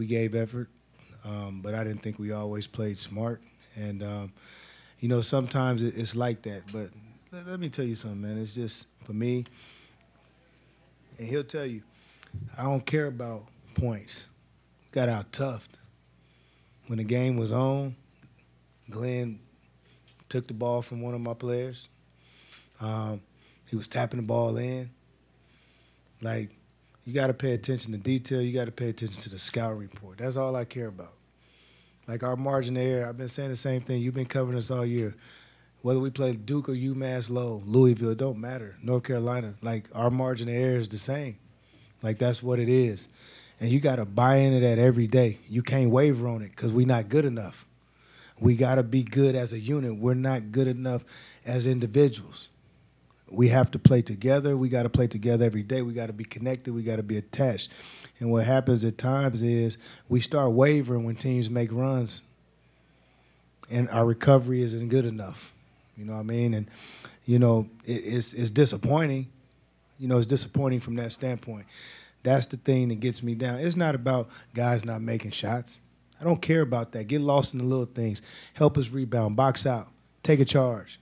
we gave effort, but I didn't think we always played smart. And, you know, sometimes it's like that. But let me tell you something, man. It's just, for me, and he'll tell you, I don't care about points. Got out tough. When the game was on, Glenn took the ball from one of my players. He was tapping the ball in. Like, you got to pay attention to detail. You got to pay attention to the scout report. That's all I care about. Like our margin of error, I've been saying the same thing. You've been covering us all year. Whether we play Duke or UMass Lowell, Louisville, it don't matter. North Carolina, like our margin of error is the same. Like that's what it is. And you got to buy into that every day. You can't waver on it because we're not good enough. We got to be good as a unit. We're not good enough as individuals. We have to play together. We got to play together every day. We got to be connected. We got to be attached. And what happens at times is we start wavering when teams make runs and our recovery isn't good enough. You know what I mean? And, you know, it's disappointing. You know, it's disappointing from that standpoint. That's the thing that gets me down. It's not about guys not making shots. I don't care about that. Get lost in the little things. Help us rebound, box out, take a charge,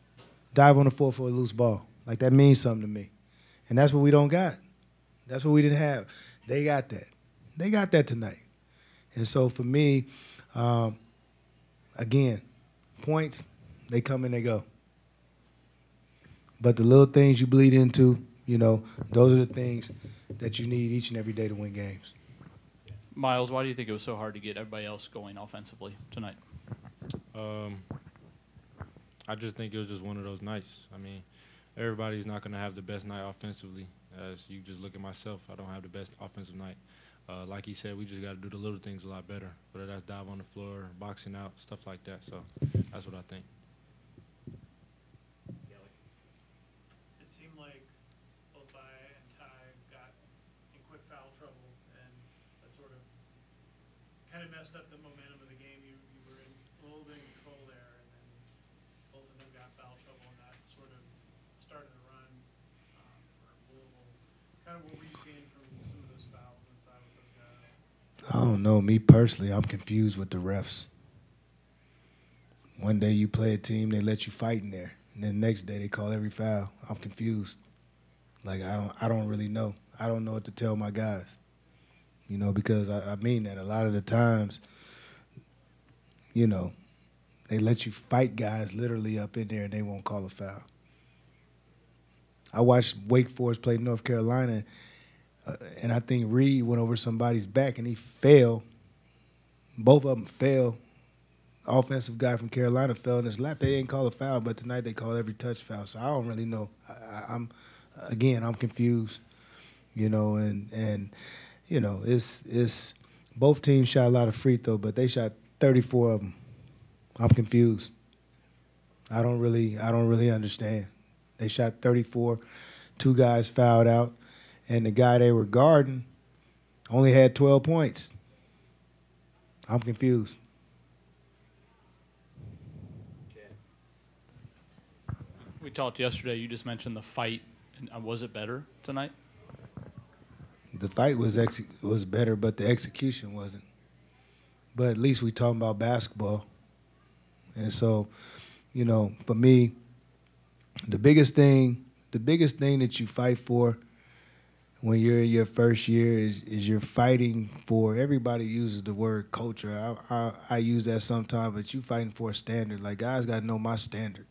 dive on the floor for a loose ball. Like, that means something to me. And that's what we don't got. That's what we didn't have. They got that. They got that tonight. And so for me, again, points, they come and they go. But the little things you bleed into, you know, those are the things that you need each and every day to win games. Miles, why do you think it was so hard to get everybody else going offensively tonight? I just think it was just one of those nights. I mean, everybody's not going to have the best night offensively. As you just look at myself, I don't have the best offensive night. Like he said, we just got to do the little things a lot better, whether that's dive on the floor, boxing out, stuff like that. So that's what I think. It seemed like both I and Ty got in quick foul trouble, and that sort of kind of messed up the momentum of the game. You were in a little bit in control there, and then both of them got foul trouble, and that sort of started a run for Louisville. Kind of what were you seeing from some of those fouls inside with those guys? I don't know. Me personally, I'm confused with the refs. One day you play a team, they let you fight in there. And then the next day they call every foul. I'm confused. Like, I don't really know. I don't know what to tell my guys. You know, because I mean that a lot of the times, you know, they let you fight guys literally up in there and they won't call a foul. I watched Wake Forest play North Carolina, and I think Reed went over somebody's back and he fell. Both of them fell. Offensive guy from Carolina fell in his lap. They didn't call a foul, but tonight they call every touch foul. So I don't really know. I'm confused, you know, and you know, it's both teams shot a lot of free throw, but they shot 34 of them. I'm confused. I don't really understand. They shot 34, two guys fouled out, and the guy they were guarding only had 12 points. I'm confused. We talked yesterday. You just mentioned the fight. And was it better tonight? The fight was better, but the execution wasn't. But at least we talking about basketball. And so, you know, for me, the biggest thing that you fight for when you're in your first year is you're fighting for, everybody uses the word culture. I use that sometimes, but you fighting for a standard. Like, guys got to know my standard.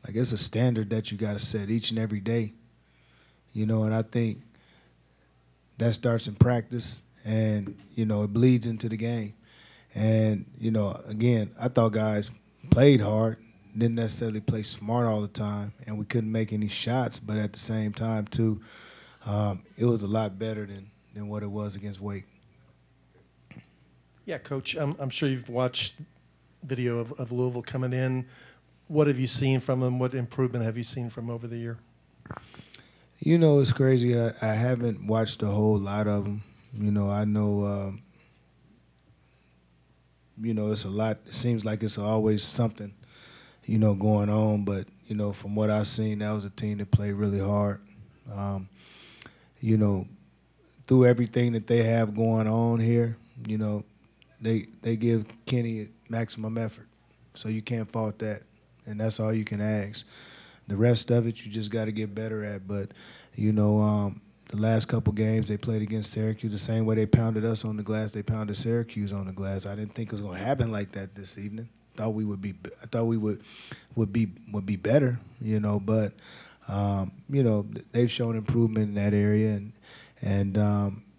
Like, it's a standard that you got to set each and every day, you know, and I think that starts in practice and, you know, it bleeds into the game. And, you know, again, I thought guys played hard, didn't necessarily play smart all the time, and we couldn't make any shots, but at the same time, too, it was a lot better than what it was against Wake. Yeah, Coach, I'm sure you've watched video of Louisville coming in. What have you seen from them? What improvement have you seen from over the year? You know, it's crazy. I haven't watched a whole lot of them. You know, I know, you know, it's a lot. It seems like it's always something, you know, going on. But, you know, from what I've seen, that was a team that played really hard. You know, through everything that they have going on here, you know, they give Kenny maximum effort. So you can't fault that, and that's all you can ask. The rest of it, you just got to get better at. But, you know, the last couple games they played against Syracuse, the same way they pounded us on the glass, they pounded Syracuse on the glass. I didn't think it was going to happen like that this evening. I thought we would be better, you know. But you know, they've shown improvement in that area, and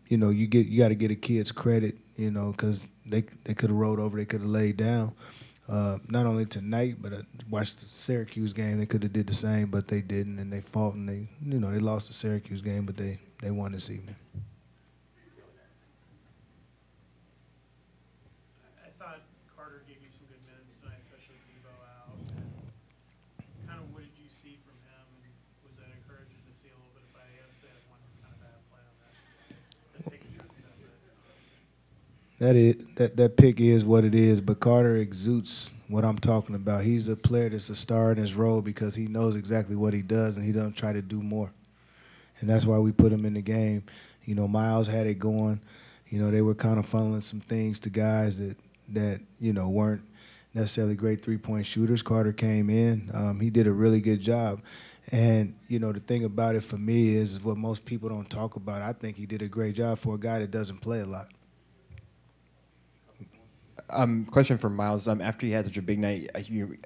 you know, you got to get a kid's credit, you know, because they could have rolled over, they could have laid down. Not only tonight, but watched the Syracuse game. They could have did the same, but they didn't, and they fought, and they lost the Syracuse game, but they won this evening. I thought Carter gave you some good minutes tonight, especially with Debo out. And kind of what did you see from him, and was that encouraging to see a little bit of play? You have to say one kind of bad play on that pick and shoot set, but That pick is what it is, but Carter exudes what I'm talking about. He's a player that's a star in his role because he knows exactly what he does, and he doesn't try to do more. And that's why we put him in the game. You know, Miles had it going. You know, they were kind of funneling some things to guys that you know, weren't necessarily great three-point shooters. Carter came in. He did a really good job. And, you know, the thing about it for me is what most people don't talk about. I think he did a great job for a guy that doesn't play a lot. Question for Miles. After you had such a big night, you're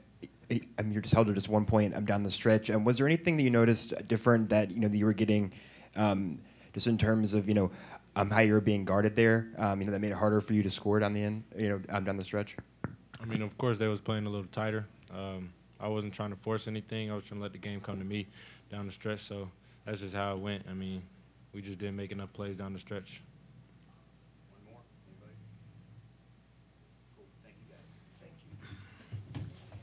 just held to just 1 point down the stretch. Was there anything that you noticed different that that you were getting, just in terms of how you were being guarded there? That made it harder for you to score down the end, down the stretch. I mean, of course, they was playing a little tighter. I wasn't trying to force anything. I was trying to let the game come to me down the stretch. So that's just how it went. I mean, we just didn't make enough plays down the stretch.